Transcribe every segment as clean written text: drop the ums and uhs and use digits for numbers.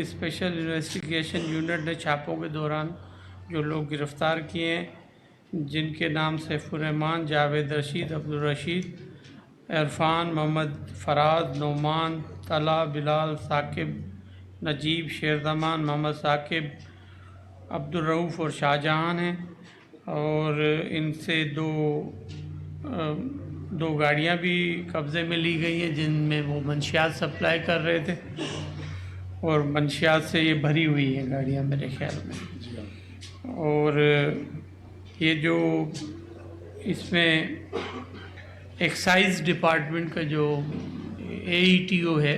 Special investigation unit نے چھاپوں کے دوران جو لوگ گرفتار کیے ہیں جن کے نام سیف الرحمان، جاوید رشید، عبدالرشید، عرفان، محمد فراز، نعمان، طلحہ، بلال، ثاقب، نجیب، شیرزمان، محمد ثاقب، عبدالرؤف اور شاہجہان ہیں، اور ان سے دو گاڑیاں بھی قبضے میں لی گئی ہیں جن میں وہ منشیات سپلائی کر رہے تھے، اور منشیات سے یہ بھری ہوئی ہیں گاڑیاں میرے خیال میں۔ اور یہ جو اس میں ایکسائز ڈپارٹمنٹ کا جو AETO ہے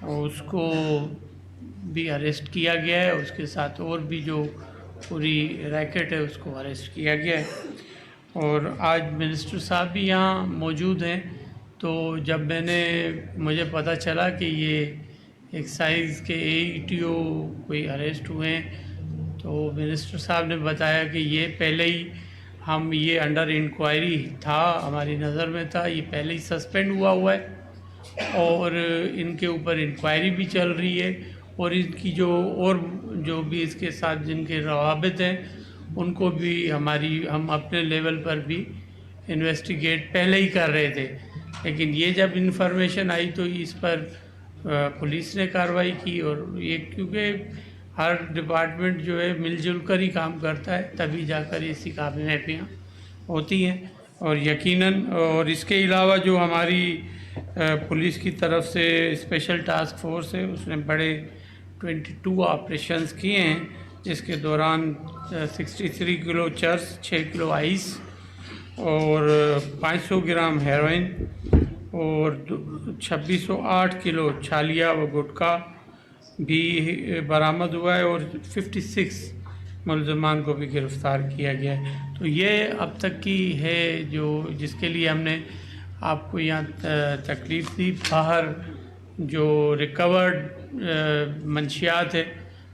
اس کو بھی اریسٹ کیا گیا ہے، اس کے ساتھ اور بھی جو پوری ریکٹ ہے اس کو اریسٹ کیا گیا ہے۔ اور آج منسٹر صاحب بھی یہاں موجود ہیں، تو جب مجھے پتہ چلا کہ یہ ایکسائز کے AETO کوئی اریسٹ ہوئے ہیں، تو منسٹر صاحب نے بتایا کہ یہ پہلے ہی یہ انڈر انکوائری تھا، ہماری نظر میں تھا، یہ پہلے ہی سسپینڈ ہوا ہے، اور ان کے اوپر انکوائری بھی چل رہی ہے، اور ان کی جو بھی اس کے ساتھ جن کے روابط ہیں ان کو بھی ہم اپنے لیول پر بھی انویسٹیگیٹ پہلے ہی کر رہے تھے، لیکن یہ جب انفارمیشن آئی تو اس پر پولیس نے کارروائی کی، اور یہ کیونکہ ہر ڈپارٹمنٹ جو ہے مل جل کر ہی کام کرتا ہے، تبھی جا کر ایسی کامیابیاں ہوتی ہیں۔ اور یقیناً اور اس کے علاوہ جو ہماری پولیس کی طرف سے اسپیشل ٹاسک فورس ہے اس نے بڑے 22 آپریشنز کیے ہیں، جس کے دوران 63 کلو چرس، 6 کلو آئس اور 500 گرام ہیروئن اور 2608 کلو چھالیا و گٹکا بھی برآمد ہوا ہے، اور 56 ملزمان کو بھی گرفتار کیا گیا ہے۔ تو یہ اب تک کی ہے جس کے لیے ہم نے آپ کو یہاں تکلیف دی۔ باہر جو ریکورڈ منشیات ہے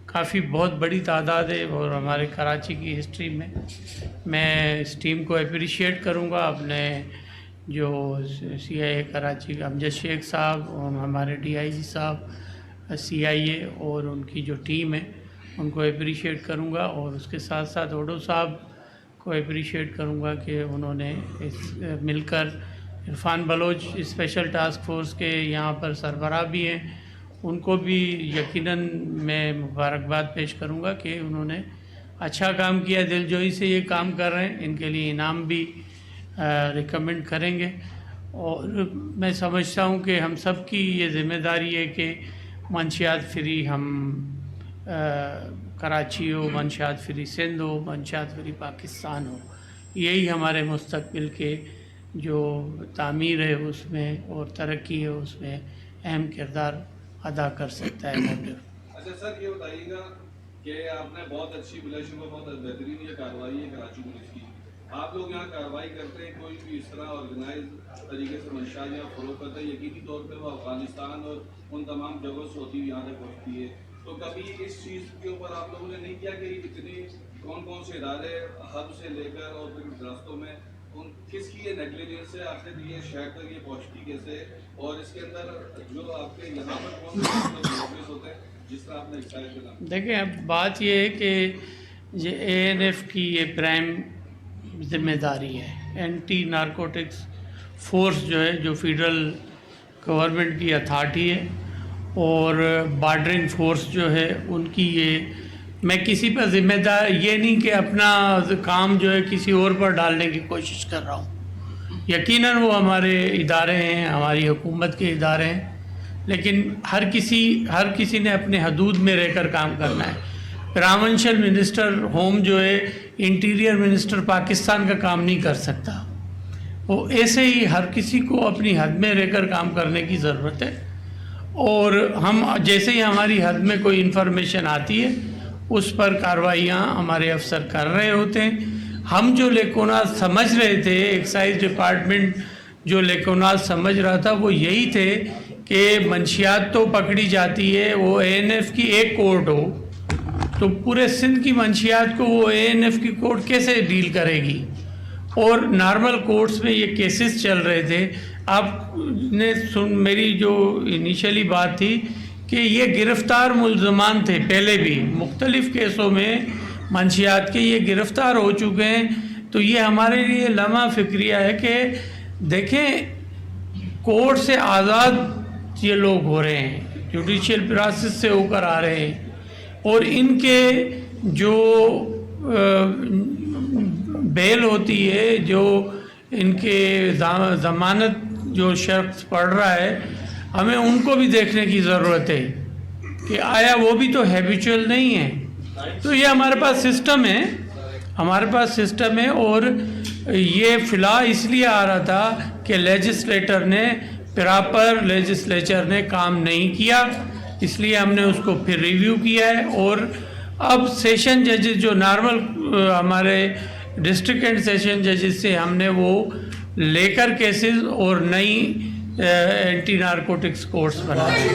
کافی بہت بڑی تعداد ہے، اور ہمارے کراچی کی ہسٹری میں اس ٹیم کو اپریشیٹ کروں گا، اپنے جو CIA کراچی کا امجد شیخ صاحب اور ہمارے DIG صاحب CIA اور ان کی جو ٹیم ہے ان کو اپریشیٹ کروں گا، اور اس کے ساتھ ساتھ اوڈو صاحب کو اپریشیٹ کروں گا کہ انہوں نے مل کر Irfan Baloch special task force کے یہاں پر سربراہ بھی ہیں، ان کو بھی یقیناً میں مبارکباد پیش کروں گا کہ انہوں نے اچھا کام کیا، دل جوئی سے یہ کام کر رہے ہیں، ان کے لیے انعام بھی ریکمنڈ کریں گے۔ اور میں سمجھتا ہوں کہ ہم سب کی یہ ذمہ داری ہے کہ منشیات فری کراچی ہو، منشیات فری سندھ ہو، منشیات فری پاکستان ہو، یہی ہمارے مستقبل کے جو تعمیر ہے اس میں اور ترقی ہے اس میں اہم کردار ادا کر سکتا ہے موٹو۔ اچھا سر، یہ بتائیے گا کہ آپ نے بہت اچھی بہت بہترین یہ کارروائی ہے کراچی پولیس کی، آپ لوگ یہاں کارروائی کرتے ہیں، کوئی بھی اس طرح آرگنائز طریقے سے منشیات یہاں فروغ کرتا ہے، یقینی طور پہ وہ افغانستان اور ان تمام جگہوں سے ہوتی ہوئی یہاں تک پہنچتی ہے، تو کبھی اس چیز کے اوپر آپ لوگوں نے نہیں کیا کہ اتنی کون سے ادارے حد سے لے کر اور پھر راستوں میں کس کی یہ نیگلیجنس ہے، آخر یہ شہر تک یہ پہنچتی کیسے، اور اس کے اندر جو آپ کے یہاں پر کون سے ہوتے ہیں جس طرح آپ نے ایکسائز کے نام؟ دیکھیں، اب بات یہ ہے کہ یہ ANF کی یہ پرائم ذمہ داری ہے، اینٹی نارکوٹکس فورس جو ہے جو فیڈرل گورنمنٹ کی اتھارٹی ہے، اور بارڈرنگ فورس جو ہے ان کی میں کسی پر ذمہ دار یہ نہیں کہ اپنا کام جو ہے کسی اور پر ڈالنے کی کوشش کر رہا ہوں، یقیناً وہ ہمارے ادارے ہیں، ہماری حکومت کے ادارے ہیں، لیکن ہر کسی نے اپنے حدود میں رہ کر کام کرنا ہے۔ پرامنشل منسٹر ہوم جو ہے انٹیریئر منسٹر پاکستان کا کام نہیں کر سکتا، وہ ایسے ہی ہر کسی کو اپنی حد میں رہ کر کام کرنے کی ضرورت ہے، اور ہم جیسے ہی ہماری حد میں کوئی انفارمیشن آتی ہے اس پر کارروائیاں ہمارے افسر کر رہے ہوتے ہیں۔ ہم جو لیکونات سمجھ رہے تھے، ایکسائز ڈپارٹمنٹ جو لیکونات سمجھ رہا تھا وہ یہی تھے کہ منشیات تو پکڑی جاتی ہے، وہ ANF کی ایک کورٹ ہو تو پورے سندھ کی منشیات کو وہ ANF کی کورٹ کیسے ڈیل کرے گی، اور نارمل کورٹس میں یہ کیسز چل رہے تھے۔ آپ نے میری جو انیشلی بات تھی کہ یہ گرفتار ملزمان تھے پہلے بھی مختلف کیسوں میں منشیات کے، یہ گرفتار ہو چکے ہیں. تو یہ ہمارے لیے لمحہ فکریہ ہے کہ دیکھیں کورٹ سے آزاد یہ لوگ ہو رہے ہیں، جوڈیشل پروسیس سے ہو کر آ رہے ہیں، اور ان کے جو بیل ہوتی ہے، جو ان کے ضمانت جو شخص پڑ رہا ہے، ہمیں ان کو بھی دیکھنے کی ضرورت ہے کہ آیا وہ بھی تو ہیبیچول نہیں ہے. تو یہ ہمارے پاس سسٹم ہے اور یہ فی الحال اس لیے آ رہا تھا کہ لیجسلیچر نے کام نہیں کیا، اس لیے ہم نے اس کو پھر ریویو کیا ہے. اور اب سیشن ججز جو نارمل ہمارے ڈسٹرکٹ اینڈ سیشن ججز سے ہم نے وہ لے کر کیسز اور نئی اینٹی نارکوٹکس کورٹس بنا دی.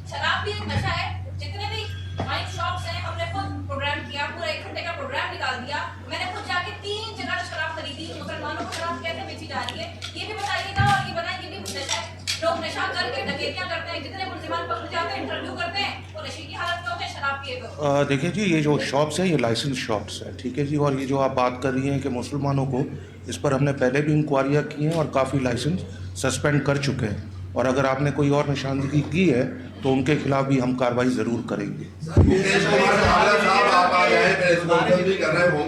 شراب بھی ایک نشہ ہے. جتنے بھی وائن شاپس ہیں ہم نے خود پروگرام کیا، پورا 1 گھنٹے کا پروگرام نکال دیا. میں نے خود جا کے 3 جگہ شراب خریدی. مسلمانوں کو شراب کیسے بیچی جا رہی ہے یہ بھی بتائیے گا، اور یہ بتائیں یہ بھی نشہ ہے. لوگ نشہ کر کے ڈکیتیاں کرتے ہیں، جتنے ملزمان پکڑے جاتے ہیں انٹرویو کرتے ہیں وہ نشے کی حالت میں ہوتے ہیں شراب پیے ہوئے. دیکھیں جی یہ جو شاپس ہیں یہ لائسنس شاپس ہیں، ٹھیک ہے جی. اور یہ جو آپ بات کر رہی ہیں کہ مسلمانوں کو، اس پر ہم نے پہلے بھی انکوائریاں کی ہیں اور کافی لائسنس سسپینڈ کر چکے ہیں. اور اگر آپ نے کوئی اور نشاندہی کی ہے تو ان کے خلاف بھی ہم کارروائی ضرور کریں گے. ہوم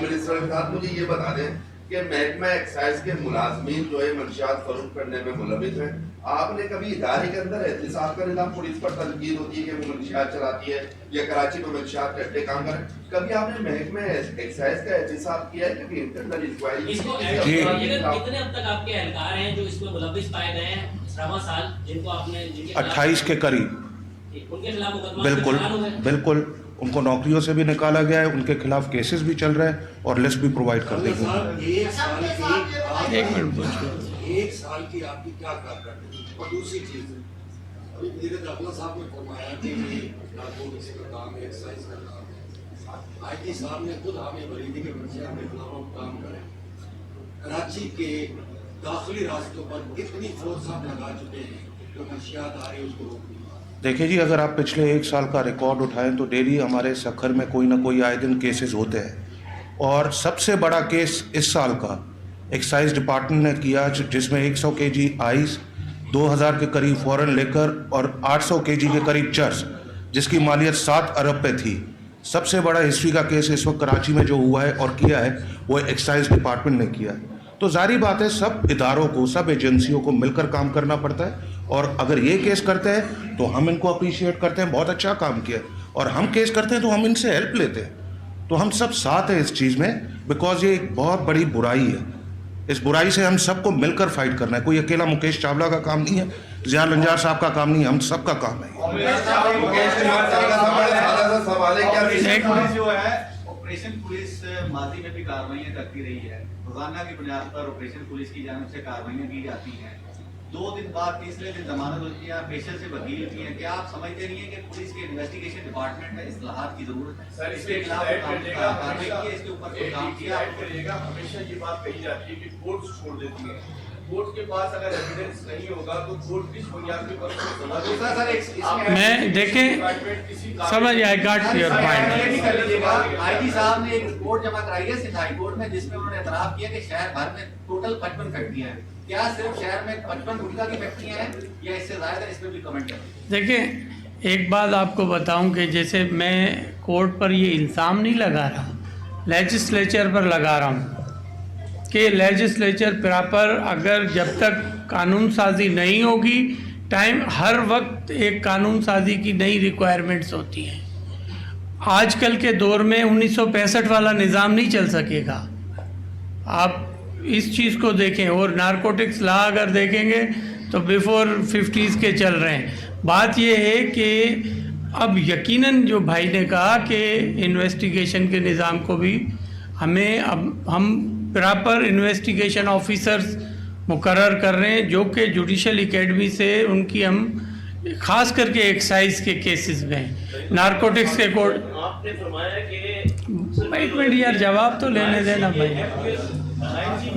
منسٹر کے ساتھ مجھے یہ بتا دیں کہ محکمہ ایکسائز کے ملازمین جو ہے منشیات فروخت کرنے میں ملوث ہیں. آپ نے کبھی ادارے کے اندر احتساب کا نظام پولیس پر تنقید ہوتی ہے کہ وہ منشیات چلاتی ہے یا کراچی میں منشیات کے اڈے کام کریں، کبھی آپ نے محکمہ ایکسائز کا احتساب کیا ہے کہ انٹرنل انکوائری کتنے اب تک آپ کے اہلکار ہیں جو اس میں ملوث پائے گئے ہیں رواں سال، جن کو آپ نے 28 کے قریب؟ ان کے خلاف مقدمہ بالکل ان کو نوکریوں سے بھی نکالا گیا ہے، ان کے خلاف کیسز بھی چل رہے ہیں اور لسٹ بھی پرووائڈ کر دیں گے. ایک سال کی آپ کی کیا کارکردگی؟ اور دوسری چیز ابھی میرے داخلہ صاحب نے فرمایا کہ یہ نارکوٹکس کا کام ہے، ایکسائز کا کام ہے. آئی جی صاحب نے خود ہمیں بریدی کے منشیات کے خلاف ہم کام کریں. کراچی کے داخلی راستوں پر کتنی فورس آپ لگا چکے ہیں جو منشیات آ رہی ہے اس کو روکنے؟ دیکھیں جی اگر آپ پچھلے 1 سال کا ریکارڈ اٹھائیں تو ڈیلی ہمارے سکھر میں کوئی نہ کوئی آئے دن کیسز ہوتے ہیں. اور سب سے بڑا کیس اس سال کا ایکسائز ڈپارٹمنٹ نے کیا جس میں 100 kg آئس، 2000 کے قریب فورن لیکر اور 800 kg کے قریب چرس، جس کی مالیت 7 ارب پہ تھی. سب سے بڑا ہسٹری کا کیس اس وقت کراچی میں جو ہوا ہے اور کیا ہے وہ ایکسائز ڈپارٹمنٹ نے کیا ہے. تو ظاہری بات ہے سب اداروں کو، سب ایجنسیوں کو مل کر کام کرنا پڑتا ہے. اور اگر یہ کیس کرتے ہیں تو ہم ان کو اپریشیٹ کرتے ہیں، بہت اچھا کام کیا. اور ہم کیس کرتے ہیں تو ہم ان سے ہیلپ لیتے ہیں. تو ہم سب ساتھ ہیں اس چیز میں، بیکاز یہ ایک بہت بڑی برائی ہے. اس برائی سے ہم سب کو مل کر فائٹ کرنا ہے. کوئی اکیلا مکیش چاولہ کا کام نہیں ہے، ضیاء الانجار صاحب کا کام نہیں ہے، ہم سب کا کام ہے. آپریشن پولیس ماضی میں بھی کارروائیاں کرتی رہی ہے، روزانہ کی بنیاد پر آپریشن پولیس کی جانب سے کارروائیاں کی جاتی ہیں. 2 دن بعد تیسرے دن ضمانت ہوتی ہے، پیشر سے وکیل ہوتی ہیں. کیا آپ سمجھتے نہیں ہیں کہ پولیس کے انویسٹیگیشن ڈپارٹمنٹ میں اصلاحات کی ضرورت ہے؟ سر اس کے خلاف کارروائی کی ہے، اس کے اوپر کوئی کام کیا؟ ہمیشہ یہ بات کہی جاتی ہے کہ کورٹ چھوڑ دیتی ہے. کورٹ کے پاس اگر ایویڈنس نہیں ہوگا تو کورٹ کس بنیاد پر میں دیکھیں سمجھ آئی گاٹ یور پوائنٹ. آئی جی صاحب نے ایک رپورٹ جمع کرائی ہے سندھ ہائی کورٹ میں جس میں انہوں نے اعتراف کیا کہ شہر بھر میں ٹوٹل 55 فیکٹریاں ہیں. کیا صرف شہر میں 55 گٹکا کی فیکٹریاں ہیں یا اس سے زائد ہے؟ اس پہ بھی کمنٹ کریں. دیکھیں ایک بات آپ کو بتاؤں کہ جیسے میں کورٹ پر یہ الزام نہیں لگا رہا، لیجسلیچر پر لگا رہا ہوں کہ لیجسلیچر پراپر اگر جب تک قانون سازی نہیں ہوگی، ٹائم ہر وقت ایک قانون سازی کی نئی ریکوائرمنٹس ہوتی ہیں. آج کل کے دور میں 1965 والا نظام نہیں چل سکے گا. آپ اس چیز کو دیکھیں. اور نارکوٹکس لا اگر دیکھیں گے تو بیفور 50s کے چل رہے ہیں. بات یہ ہے کہ اب یقیناً جو بھائی نے کہا کہ انویسٹیگیشن کے نظام کو بھی ہمیں اب ہم پراپر انویسٹیگیشن آفیسرز مقرر کر رہے ہیں جو کہ جوڈیشل اکیڈمی سے ان کی ہم خاص کر کے ایکسائز کے کیسز میں نارکوٹکس کے کوڈ. آپ نے فرمایا کہ ایک منٹ یار جواب تو لینے دینا بھائی.